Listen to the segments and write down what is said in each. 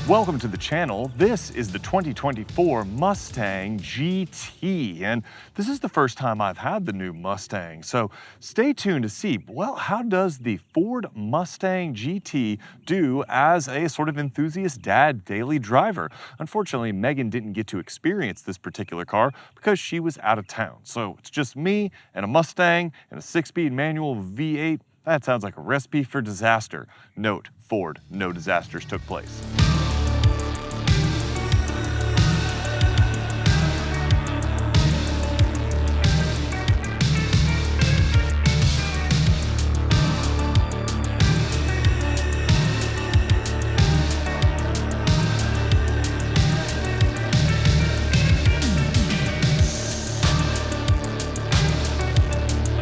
Welcome to the channel. This is the 2024 Mustang GT, and this is the first time I've had the new Mustang. So stay tuned to see, well, how does the Ford Mustang GT do as a sort of enthusiast dad daily driver? Unfortunately, Megan didn't get to experience this particular car because she was out of town. So it's just me and a Mustang and a 6-speed manual V8. That sounds like a recipe for disaster. Note, Ford, no disasters took place.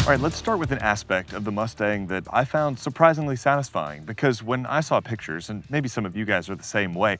All right, let's start with an aspect of the Mustang that I found surprisingly satisfying, because when I saw pictures, and maybe some of you guys are the same way,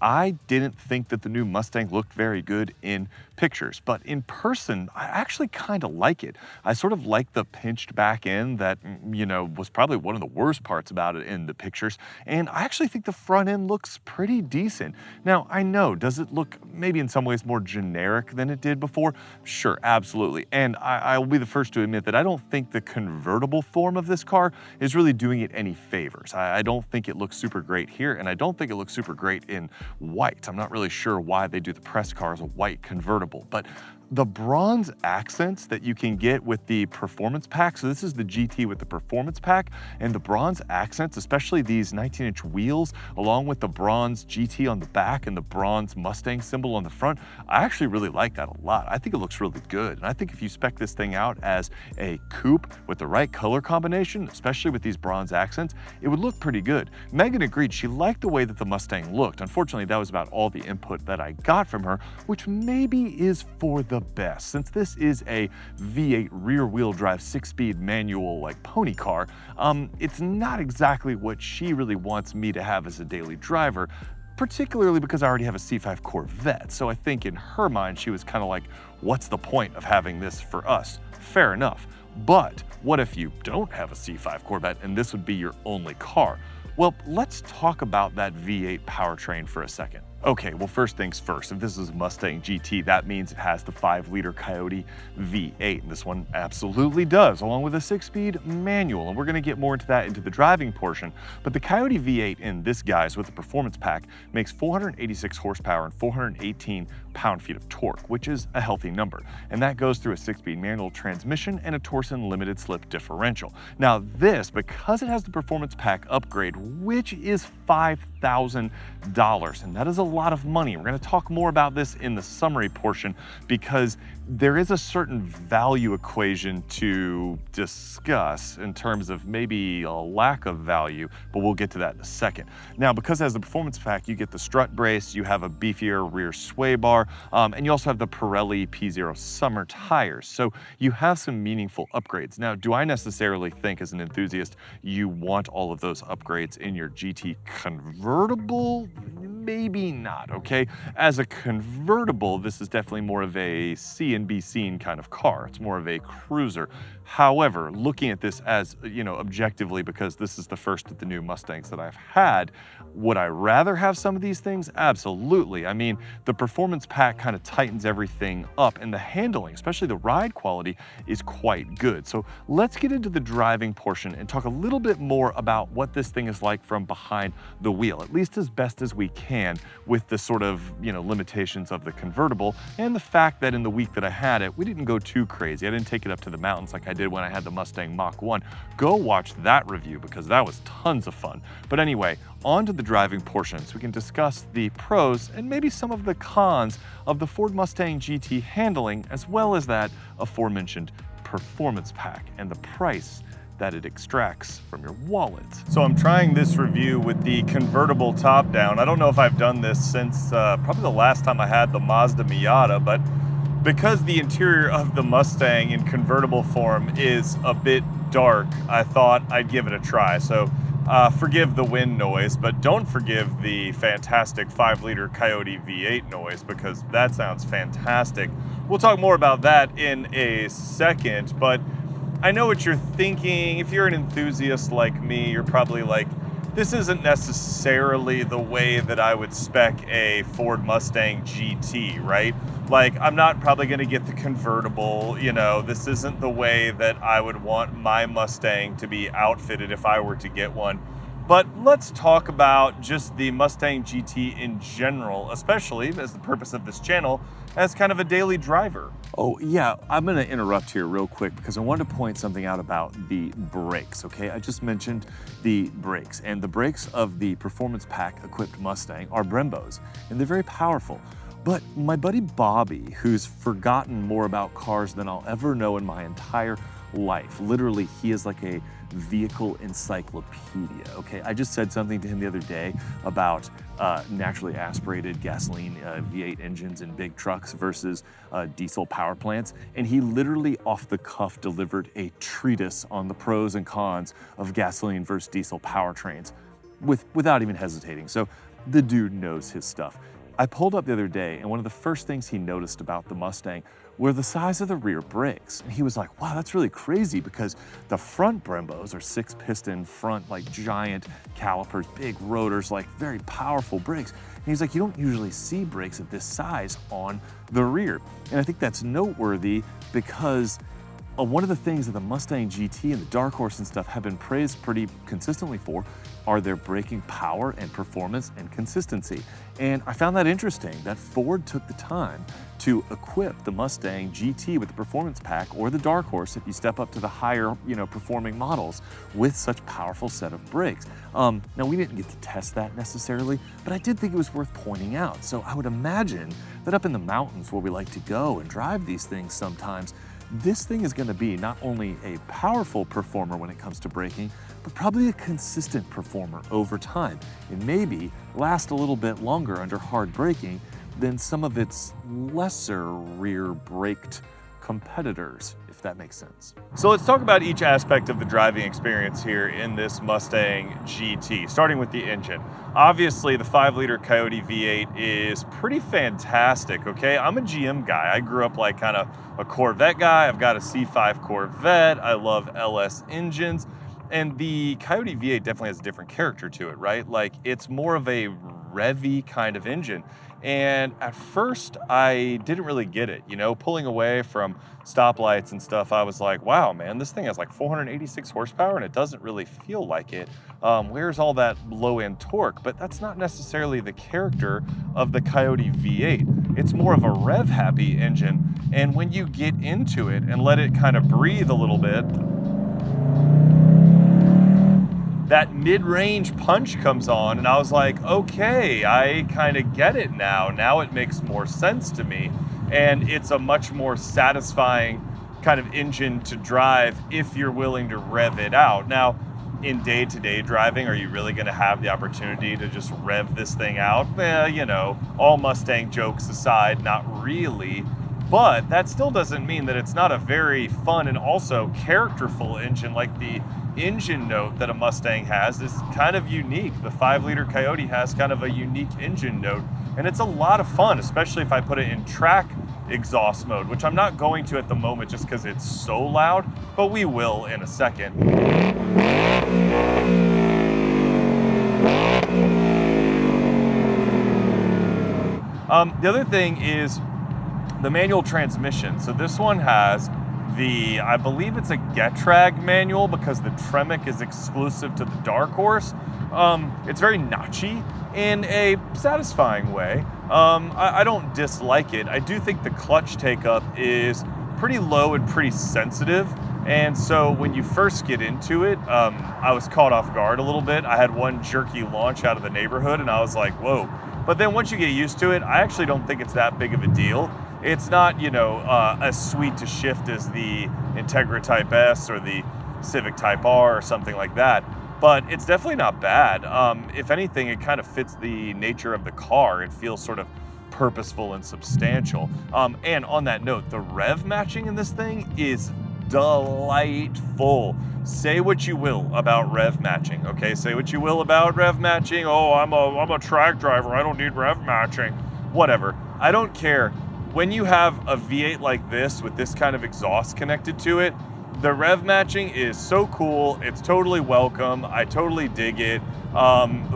I didn't think that the new Mustang looked very good in pictures, but in person, I actually kind of like it. I sort of like the pinched back end that, you know, was probably one of the worst parts about it in the pictures, and I actually think the front end looks pretty decent. Now, I know, does it look maybe in some ways more generic than it did before? Sure, absolutely, and I'll be the first to admit that I don't think the convertible form of this car is really doing it any favors. I don't think it looks super great here, and I don't think it looks super great in white. I'm not really sure why they do the press car as a white convertible, but the bronze accents that you can get with the performance pack, so this is the GT with the performance pack, and the bronze accents, especially these 19-inch wheels, along with the bronze GT on the back and the bronze Mustang symbol on the front, I actually really like that a lot. I think it looks really good, and I think if you spec this thing out as a coupe with the right color combination, especially with these bronze accents, it would look pretty good. Megan agreed. She liked the way that the Mustang looked. Unfortunately, that was about all the input that I got from her, which maybe is for the best. Since this is a V8 rear-wheel drive 6-speed manual like pony car, it's not exactly what she really wants me to have as a daily driver, particularly because I already have a C5 Corvette. So I think in her mind, she was kind of like, what's the point of having this for us? Fair enough. But what if you don't have a C5 Corvette and this would be your only car? Well, let's talk about that V8 powertrain for a second. Okay, well, first things first, if this is a Mustang GT, that means it has the 5-liter Coyote V8, and this one absolutely does, along with a 6-speed manual, and we're gonna get more into that into the driving portion. But the Coyote V8 in this guys with the performance pack makes 486 horsepower and 418 pound-feet of torque, which is a healthy number. And that goes through a 6-speed manual transmission and a Torsen limited slip differential. Now this, because it has the performance pack upgrade, which is $5,000, and that is a lot of money. We're going to talk more about this in the summary portion because there is a certain value equation to discuss in terms of maybe a lack of value, but we'll get to that in a second. Now, because it has the performance pack, you get the strut brace, you have a beefier rear sway bar, and you also have the Pirelli P0 summer tires. So you have some meaningful upgrades. Now, do I necessarily think as an enthusiast you want all of those upgrades in your GT convertible? Maybe not, okay? As a convertible, this is definitely more of a see and be seen kind of car. It's more of a cruiser. However, looking at this as, you know, objectively, because this is the first of the new Mustangs that I've had, would I rather have some of these things? Absolutely. I mean, the performance pack kind of tightens everything up, and the handling, especially the ride quality, is quite good. So let's get into the driving portion and talk a little bit more about what this thing is like from behind the wheel, at least as best as we can with the sort of, you know, limitations of the convertible and the fact that in the week that I had it, we didn't go too crazy. I didn't take it up to the mountains like I did when I had the Mustang Mach 1. Go watch that review because that was tons of fun. But anyway, on to the driving portion so we can discuss the pros and maybe some of the cons of the Ford Mustang GT handling, as well as that aforementioned performance pack and the price that it extracts from your wallet. So I'm trying this review with the convertible top down. I don't know if I've done this since probably the last time I had the Mazda Miata, but because the interior of the Mustang in convertible form is a bit dark, I thought I'd give it a try. So Forgive the wind noise, but don't forgive the fantastic 5-liter Coyote V8 noise, because that sounds fantastic. We'll talk more about that in a second, but I know what you're thinking. If you're an enthusiast like me, you're probably like, this isn't necessarily the way that I would spec a Ford Mustang GT, right? Like, I'm not probably gonna get the convertible, you know, this isn't the way that I would want my Mustang to be outfitted if I were to get one. But let's talk about just the Mustang GT in general, especially as the purpose of this channel, as kind of a daily driver. Oh yeah, I'm gonna interrupt here real quick because I wanted to point something out about the brakes, okay? I just mentioned the brakes, and the brakes of the Performance Pack equipped Mustang are Brembos, and they're very powerful. But my buddy Bobby, who's forgotten more about cars than I'll ever know in my entire life, literally he is like a vehicle encyclopedia, okay? I just said something to him the other day about naturally aspirated gasoline V8 engines in big trucks versus diesel power plants, and he literally off the cuff delivered a treatise on the pros and cons of gasoline versus diesel powertrains without even hesitating. So the dude knows his stuff. I pulled up the other day, and one of the first things he noticed about the Mustang were the size of the rear brakes. And he was like, wow, that's really crazy, because the front Brembos are 6-piston front, like giant calipers, big rotors, like very powerful brakes. And he's like, you don't usually see brakes of this size on the rear. And I think that's noteworthy because one of the things that the Mustang GT and the Dark Horse and stuff have been praised pretty consistently for are their braking power and performance and consistency. And I found that interesting that Ford took the time to equip the Mustang GT with the Performance Pack, or the Dark Horse if you step up to the higher, performing models, with such powerful set of brakes. Now we didn't get to test that necessarily, but I did think it was worth pointing out. So I would imagine that up in the mountains where we like to go and drive these things sometimes, this thing is going to be not only a powerful performer when it comes to braking, but probably a consistent performer over time, and maybe last a little bit longer under hard braking than some of its lesser rear braked competitors, if that makes sense. So let's talk about each aspect of the driving experience here in this Mustang GT, starting with the engine. Obviously, the 5-liter Coyote V8 is pretty fantastic, okay? I'm a GM guy. I grew up like kind of a Corvette guy. I've got a C5 Corvette. I love LS engines. And the Coyote V8 definitely has a different character to it, right? Like, it's more of a revvy kind of engine. And at first, I didn't really get it. Pulling away from stoplights and stuff, I was like, wow, man, this thing has like 486 horsepower and it doesn't really feel like it. Where's all that low-end torque? But that's not necessarily the character of the Coyote V8. It's more of a rev-happy engine. And when you get into it and let it kind of breathe a little bit, that mid-range punch comes on, and I was like, okay, I kind of get it now. Now it makes more sense to me. And it's a much more satisfying kind of engine to drive if you're willing to rev it out. Now, in day-to-day driving, are you really gonna have the opportunity to just rev this thing out? All Mustang jokes aside, not really. But that still doesn't mean that it's not a very fun and also characterful engine. Like, the engine note that a Mustang has is kind of unique. The 5-liter Coyote has kind of a unique engine note, and it's a lot of fun, especially if I put it in track exhaust mode, which I'm not going to at the moment just because it's so loud, but we will in a second. The other thing is the manual transmission. So this one has I believe it's a Getrag manual because the Tremec is exclusive to the Dark Horse. It's very notchy in a satisfying way. I don't dislike it. I do think the clutch take-up is pretty low and pretty sensitive. And so when you first get into it, I was caught off guard a little bit. I had one jerky launch out of the neighborhood and I was like, whoa. But then once you get used to it, I actually don't think it's that big of a deal. It's not, as sweet to shift as the Integra Type S or the Civic Type R or something like that, but it's definitely not bad. If anything, it kind of fits the nature of the car. It feels sort of purposeful and substantial. And on that note, the rev matching in this thing is delightful. Say what you will about rev matching, okay? Say what you will about rev matching. Oh, I'm a track driver, I don't need rev matching. Whatever, I don't care. When you have a V8 like this with this kind of exhaust connected to it, the rev matching is so cool. It's totally welcome. I totally dig it.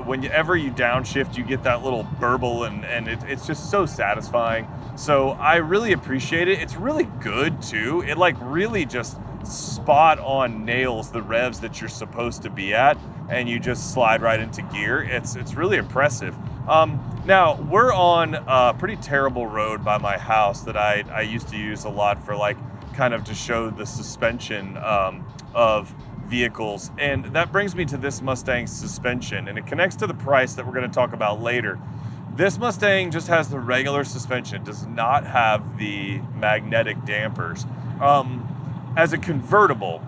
Whenever you downshift, you get that little burble, and it's just so satisfying. So I really appreciate it. It's really good too. It like really just spot on nails the revs that you're supposed to be at, and you just slide right into gear. It's really impressive. Now we're on a pretty terrible road by my house that I used to use a lot for like kind of to show the suspension of vehicles. And that brings me to this Mustang suspension, and it connects to the price that we're going to talk about later. This Mustang just has the regular suspension, does not have the magnetic dampers. As a convertible,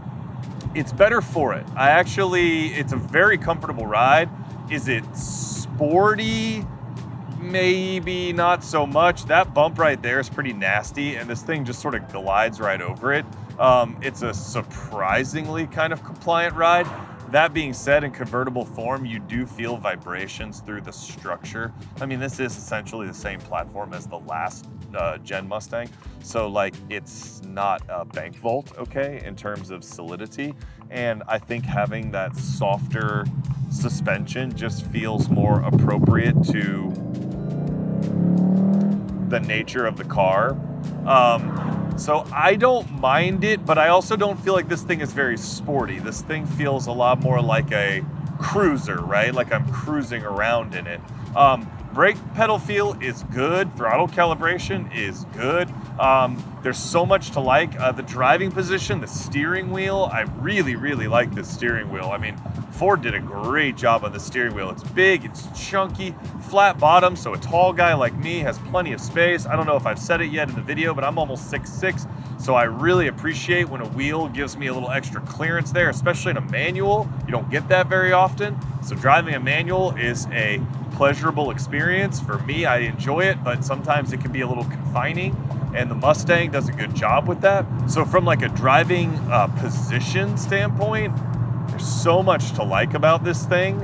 it's better for it. It's a very comfortable ride. Is it sporty? Maybe not so much. That bump right there is pretty nasty, and this thing just sort of glides right over it. It's a surprisingly kind of compliant ride. That being said, in convertible form, you do feel vibrations through the structure. I mean, this is essentially the same platform as the last gen Mustang. So like, it's not a bank vault, okay, in terms of solidity. And I think having that softer suspension just feels more appropriate to the nature of the car. So I don't mind it, but I also don't feel like this thing is very sporty. This thing feels a lot more like a cruiser, right? Like I'm cruising around in it. Brake pedal feel is good. Throttle calibration is good. There's so much to like. The driving position, the steering wheel, I really, really like this steering wheel. I mean, Ford did a great job on the steering wheel. It's big, it's chunky, flat bottom, so a tall guy like me has plenty of space. I don't know if I've said it yet in the video, but I'm almost 6'6", so I really appreciate when a wheel gives me a little extra clearance there, especially in a manual. You don't get that very often, so driving a manual is a pleasurable experience. For me, I enjoy it, but sometimes it can be a little confining, and the Mustang does a good job with that. So from like a driving position standpoint, there's so much to like about this thing,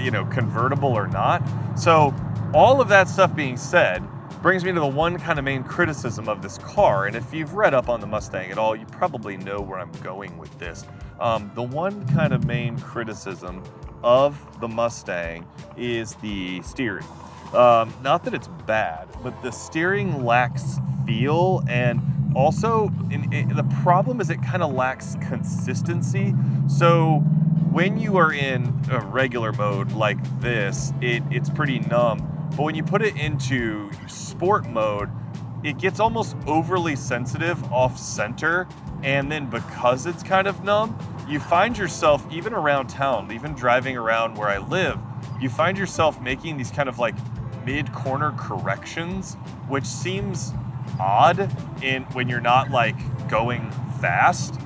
you know, convertible or not. So all of that stuff being said, brings me to the one kind of main criticism of this car. And if you've read up on the Mustang at all, you probably know where I'm going with this. The one kind of main criticism of the Mustang is the steering. Not that it's bad, but the steering lacks feel, and also the problem is it kind of lacks consistency. So when you are in a regular mode like this, it's pretty numb. But when you put it into sport mode, it gets almost overly sensitive off center. And then because it's kind of numb, you find yourself, even around town, even driving around where I live, you find yourself making these kind of like mid-corner corrections, which seems odd when you're not like going fast,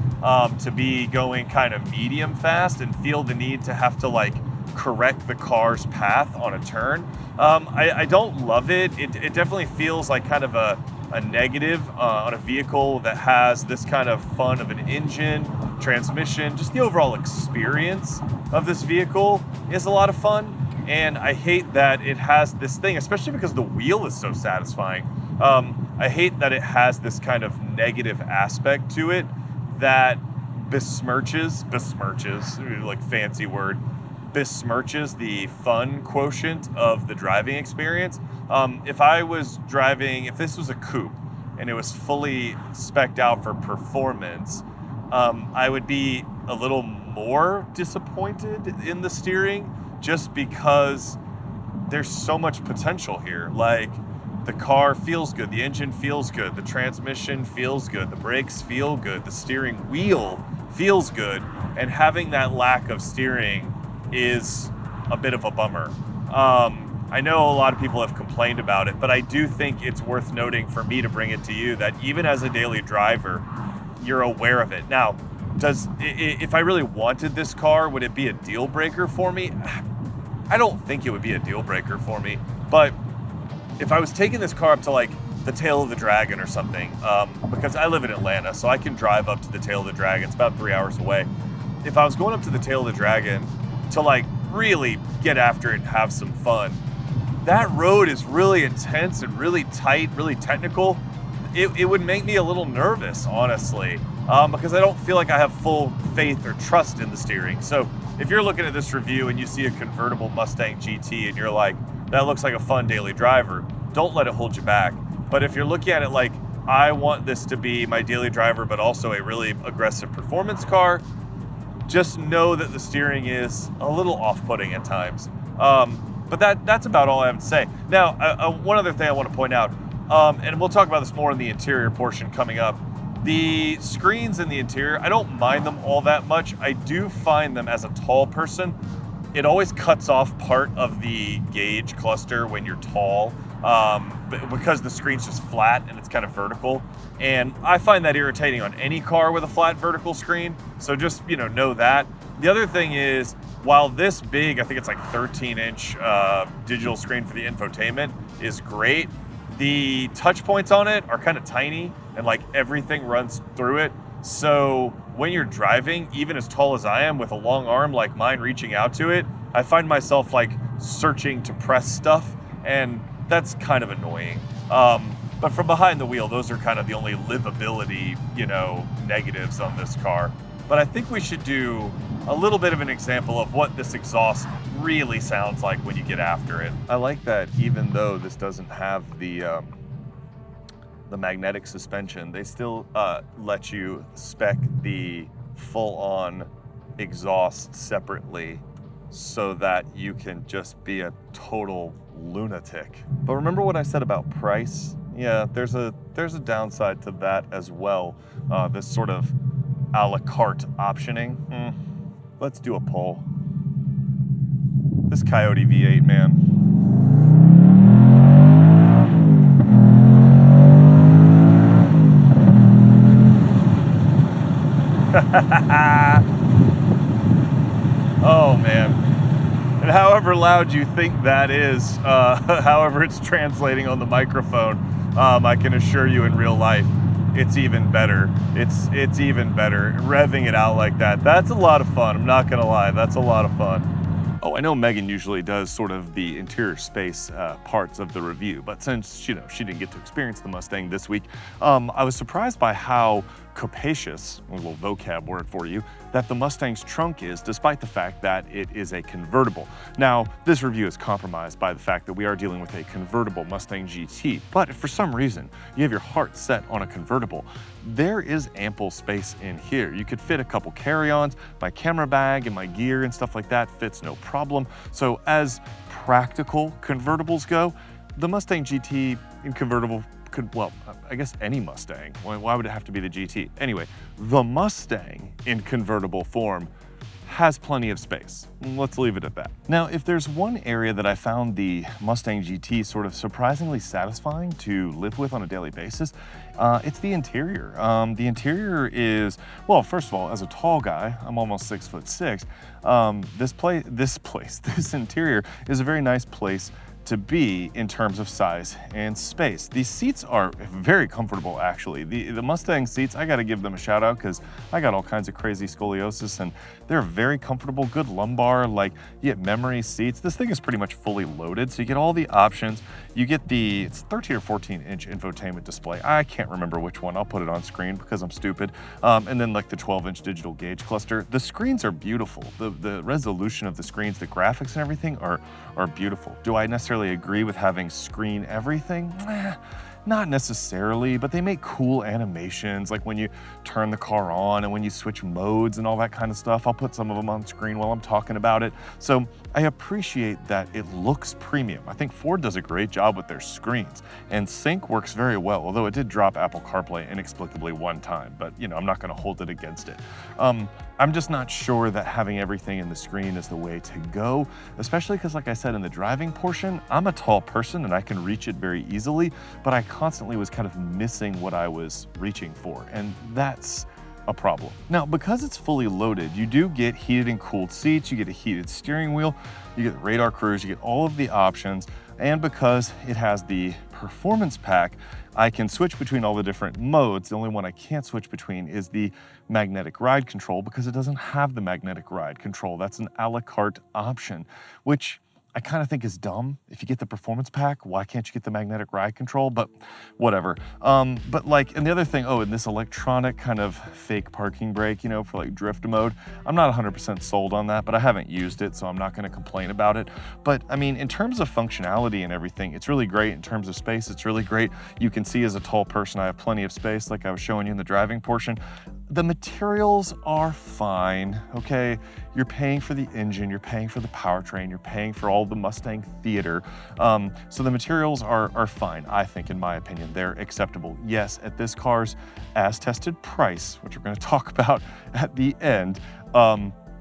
to be going kind of medium fast and feel the need to have to like correct the car's path on a turn. I don't love it. It definitely feels like kind of a negative on a vehicle that has this kind of fun of an engine, transmission. Just the overall experience of this vehicle is a lot of fun. And I hate that it has this thing, especially because the wheel is so satisfying. I hate that it has this kind of negative aspect to it that besmirches, like fancy word, besmirches the fun quotient of the driving experience. If this was a coupe and it was fully spec'd out for performance, I would be a little more disappointed in the steering, just because there's so much potential here. Like, the car feels good, the engine feels good, the transmission feels good, the brakes feel good, the steering wheel feels good, and having that lack of steering is a bit of a bummer. I know a lot of people have complained about it, but I do think it's worth noting for me to bring it to you that even as a daily driver, you're aware of it. Now, if I really wanted this car, would it be a deal breaker for me? I don't think it would be a deal breaker for me, but if I was taking this car up to like the tail of the dragon or something, because I live in Atlanta, so I can drive up to the tail of the dragon. It's about 3 hours away. If I was going up to the tail of the dragon to like really get after it and have some fun, that road is really intense and really tight, really technical. It would make me a little nervous, honestly, because I don't feel like I have full faith or trust in the steering. So if you're looking at this review and you see a convertible Mustang GT and you're like, that looks like a fun daily driver, don't let it hold you back. But if you're looking at it like, I want this to be my daily driver, but also a really aggressive performance car, just know that the steering is a little off-putting at times. But that's about all I have to say. Now, one other thing I want to point out, and we'll talk about this more in the interior portion coming up. The screens in the interior, I don't mind them all that much. I do find them, as a tall person, it always cuts off part of the gauge cluster when you're tall, because the screen's just flat and it's kind of vertical. And I find that irritating on any car with a flat vertical screen. So just, know that. The other thing is, while this big, I think it's like 13-inch digital screen for the infotainment is great, the touch points on it are kind of tiny and like everything runs through it. So when you're driving, even as tall as I am with a long arm like mine reaching out to it, I find myself like searching to press stuff, and that's kind of annoying. But from behind the wheel, those are kind of the only livability, negatives on this car. But I think we should do a little bit of an example of what this exhaust really sounds like when you get after it. I like that even though this doesn't have the magnetic suspension, they still let you spec the full-on exhaust separately so that you can just be a total lunatic. But remember what I said about price? Yeah, there's a downside to that as well. This sort of a la carte optioning. Let's do a poll. This Coyote V8, man. Oh man. And however loud you think that is, however it's translating on the microphone, I can assure you in real life, it's even better. It's even better. Revving it out like that, that's a lot of fun. I'm not gonna lie, that's a lot of fun. Oh, I know Megan usually does sort of the interior space parts of the review, but since she didn't get to experience the Mustang this week, I was surprised by how capacious, a little vocab word for you, that the Mustang's trunk is, despite the fact that it is a convertible. Now, this review is compromised by the fact that we are dealing with a convertible Mustang GT, but if for some reason you have your heart set on a convertible, there is ample space in here. You could fit a couple carry-ons, my camera bag and my gear and stuff like that fits no problem. So as practical convertibles go, the Mustang GT in convertible well, I guess any Mustang. Why would it have to be the GT? Anyway, the Mustang in convertible form has plenty of space. Let's leave it at that. Now, if there's one area that I found the Mustang GT sort of surprisingly satisfying to live with on a daily basis, it's the interior. The interior is, well, first of all, as a tall guy, I'm almost 6'6", this interior is a very nice place to be in terms of size and space. These seats are very comfortable, actually. The Mustang seats, I gotta give them a shout out because I got all kinds of crazy scoliosis and they're very comfortable, good lumbar, like you get memory seats. This thing is pretty much fully loaded, so you get all the options. You get it's 13 or 14-inch infotainment display. I can't remember which one. I'll put it on screen because I'm stupid. And then like the 12-inch digital gauge cluster. The screens are beautiful. The resolution of the screens, the graphics and everything are beautiful. Do I necessarily agree with having screen everything? Not necessarily, but they make cool animations, like when you turn the car on and when you switch modes and all that kind of stuff. I'll put some of them on screen while I'm talking about it. So I appreciate that it looks premium. I think Ford does a great job with their screens, and Sync works very well, although it did drop Apple CarPlay inexplicably one time, but I'm not gonna hold it against it. I'm just not sure that having everything in the screen is the way to go, especially because, like I said, in the driving portion, I'm a tall person and I can reach it very easily, but I constantly was kind of missing what I was reaching for, and that's a problem. Now, because it's fully loaded, you do get heated and cooled seats, you get a heated steering wheel, you get radar cruise, you get all of the options. And because it has the performance pack, I can switch between all the different modes. The only one I can't switch between is the magnetic ride control because it doesn't have the magnetic ride control. That's an a la carte option, which I kind of think is dumb. If you get the performance pack, why can't you get the magnetic ride control? But whatever. But like, and the other thing, oh, and this electronic kind of fake parking brake, you know, for like drift mode, I'm not 100% sold on that, but I haven't used it, so I'm not gonna complain about it. But I mean, in terms of functionality and everything, it's really great. In terms of space, it's really great. You can see as a tall person, I have plenty of space, like I was showing you in the driving portion. The materials are fine, okay? You're paying for the engine, you're paying for the powertrain, you're paying for all the Mustang theater. So the materials are fine, I think, in my opinion. They're acceptable. Yes, at this car's as-tested price, which we're gonna talk about at the end,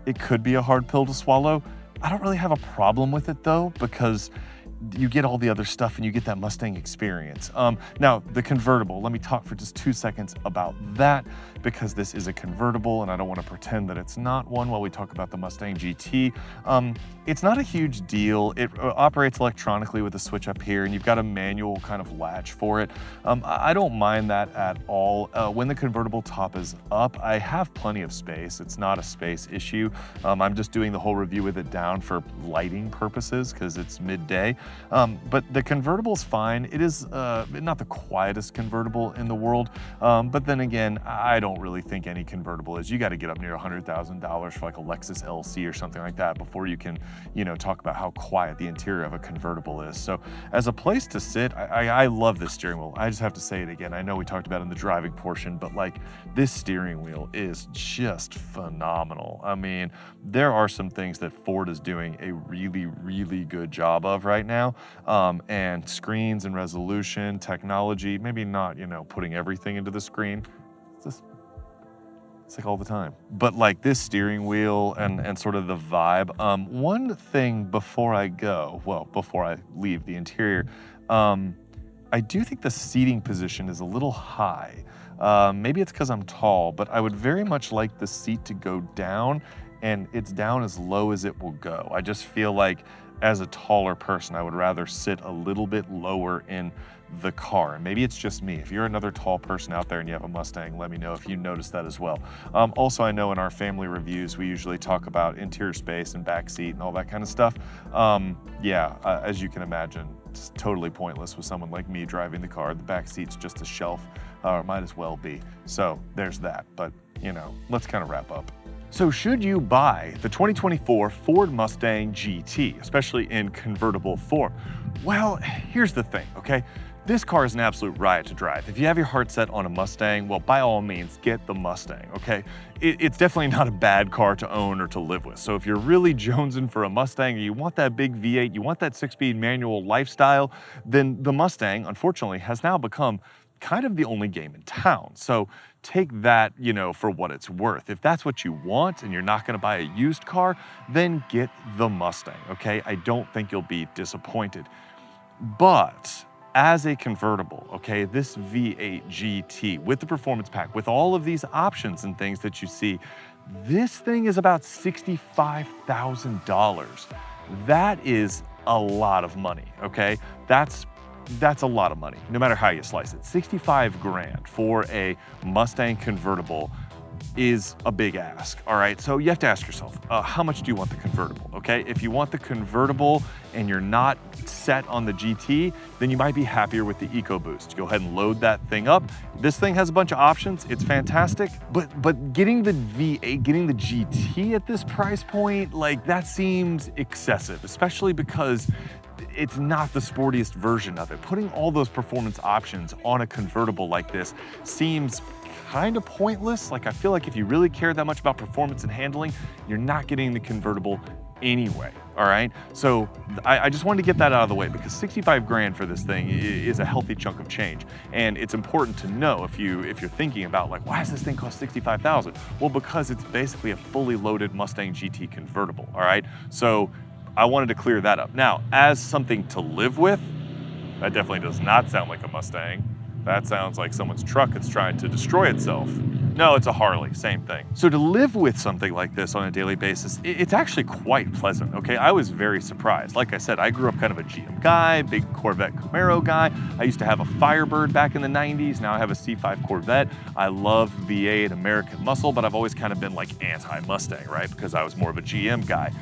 it could be a hard pill to swallow. I don't really have a problem with it though, because you get all the other stuff and you get that Mustang experience. Now, the convertible, let me talk for just 2 seconds about that because this is a convertible and I don't want to pretend that it's not one while we talk about the Mustang GT. It's not a huge deal. It operates electronically with a switch up here and you've got a manual kind of latch for it. I don't mind that at all. When the convertible top is up, I have plenty of space. It's not a space issue. I'm just doing the whole review with it down for lighting purposes because it's midday. But the convertible's fine. It is not the quietest convertible in the world, but then again, I don't really think any convertible is. You got to get up near $100,000 for like a Lexus LC or something like that before you can, you know, talk about how quiet the interior of a convertible is. So as a place to sit, I love this steering wheel. I just have to say it again. I know we talked about it in the driving portion, but like this steering wheel is just phenomenal. I mean, there are some things that Ford is doing a really, really good job of right now. And screens and resolution, technology, maybe not, you know, putting everything into the screen. It's like all the time. But like this steering wheel and sort of the vibe. One thing before I go, well, before I leave the interior, I do think the seating position is a little high. Maybe it's because I'm tall, but I would very much like the seat to go down and it's down as low as it will go. I just feel like as a taller person, I would rather sit a little bit lower in the car. And maybe it's just me. If you're another tall person out there and you have a Mustang, let me know if you notice that as well. Also, I know in our family reviews, we usually talk about interior space and back seat and all that kind of stuff. As you can imagine, it's totally pointless with someone like me driving the car. The back seat's just a shelf, or might as well be. So there's that, but you know, let's kind of wrap up. So should you buy the 2024 Ford Mustang GT, especially in convertible form? Well, here's the thing, okay? This car is an absolute riot to drive. If you have your heart set on a Mustang, well, by all means, get the Mustang, okay? It's definitely not a bad car to own or to live with. So if you're really jonesing for a Mustang, or you want that big V8, you want that 6-speed manual lifestyle, then the Mustang, unfortunately, has now become kind of the only game in town. So take that, you know, for what it's worth. If that's what you want and you're not gonna buy a used car, then get the Mustang, okay? I don't think you'll be disappointed. But as a convertible, okay, this V8 GT with the performance pack, with all of these options and things that you see, this thing is about $65,000. That is a lot of money, okay? That's a lot of money, no matter how you slice it. 65 grand for a Mustang convertible is a big ask, all right? So you have to ask yourself, how much do you want the convertible, okay? If you want the convertible and you're not set on the GT, then you might be happier with the EcoBoost. Go ahead and load that thing up. This thing has a bunch of options. It's fantastic, but getting the V8, getting the GT at this price point, like that seems excessive, especially because it's not the sportiest version of it. Putting all those performance options on a convertible like this seems kind of pointless. Like I feel like if you really care that much about performance and handling, you're not getting the convertible anyway, all right? So I just wanted to get that out of the way because 65 grand for this thing is a healthy chunk of change. And it's important to know if you're thinking about like, why does this thing cost 65,000? Well, because it's basically a fully loaded Mustang GT convertible, all right? So I wanted to clear that up. Now, as something to live with, that definitely does not sound like a Mustang. That sounds like someone's truck that's trying to destroy itself. No, it's a Harley, same thing. So to live with something like this on a daily basis, it's actually quite pleasant, okay? I was very surprised. Like I said, I grew up kind of a GM guy, big Corvette Camaro guy. I used to have a Firebird back in the 90s. Now I have a C5 Corvette. I love V8 American muscle, but I've always kind of been like anti-Mustang, right? Because I was more of a GM guy.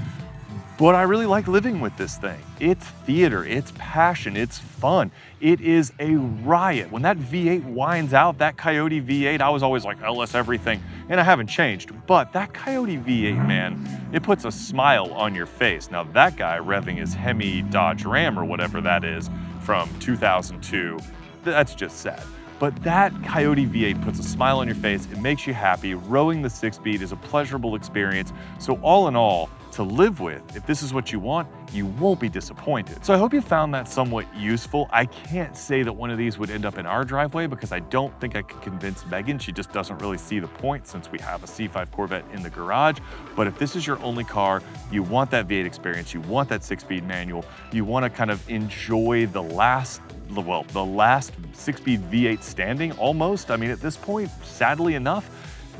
But I really like living with this thing. It's theater, it's passion, it's fun. It is a riot. When that V8 winds out, that Coyote V8, I was always like, LS everything, and I haven't changed. But that Coyote V8, man, it puts a smile on your face. Now that guy revving his Hemi Dodge Ram or whatever that is from 2002, that's just sad. But that Coyote V8 puts a smile on your face, it makes you happy. Rowing the 6-speed is a pleasurable experience. So all in all, to live with, if this is what you want, you won't be disappointed. So I hope you found that somewhat useful. I can't say that one of these would end up in our driveway because I don't think I could convince Megan. She just doesn't really see the point since we have a C5 Corvette in the garage. But if this is your only car, you want that V8 experience, you want that 6-speed manual, you want to kind of enjoy the last 6-speed V8 standing almost. I mean, at this point, sadly enough,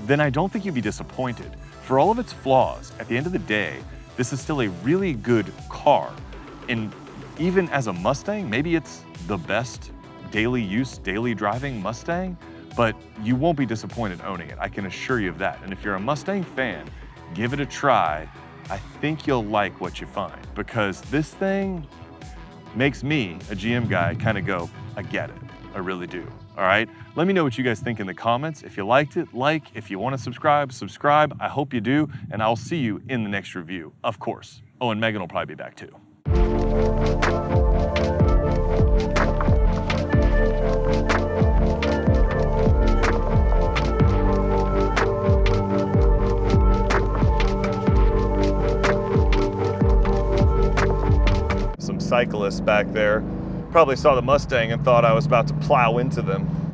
then I don't think you'd be disappointed. For all of its flaws, at the end of the day, this is still a really good car. And even as a Mustang, maybe it's the best daily use, daily driving Mustang, but you won't be disappointed owning it. I can assure you of that. And if you're a Mustang fan, give it a try. I think you'll like what you find because this thing makes me, a GM guy, kind of go, I get it. I really do. All right? Let me know what you guys think in the comments. If you liked it, like. If you want to subscribe, subscribe. I hope you do, and I'll see you in the next review, of course. Oh, and Megan will probably be back too. Some cyclists back there probably saw the Mustang and thought I was about to plow into them.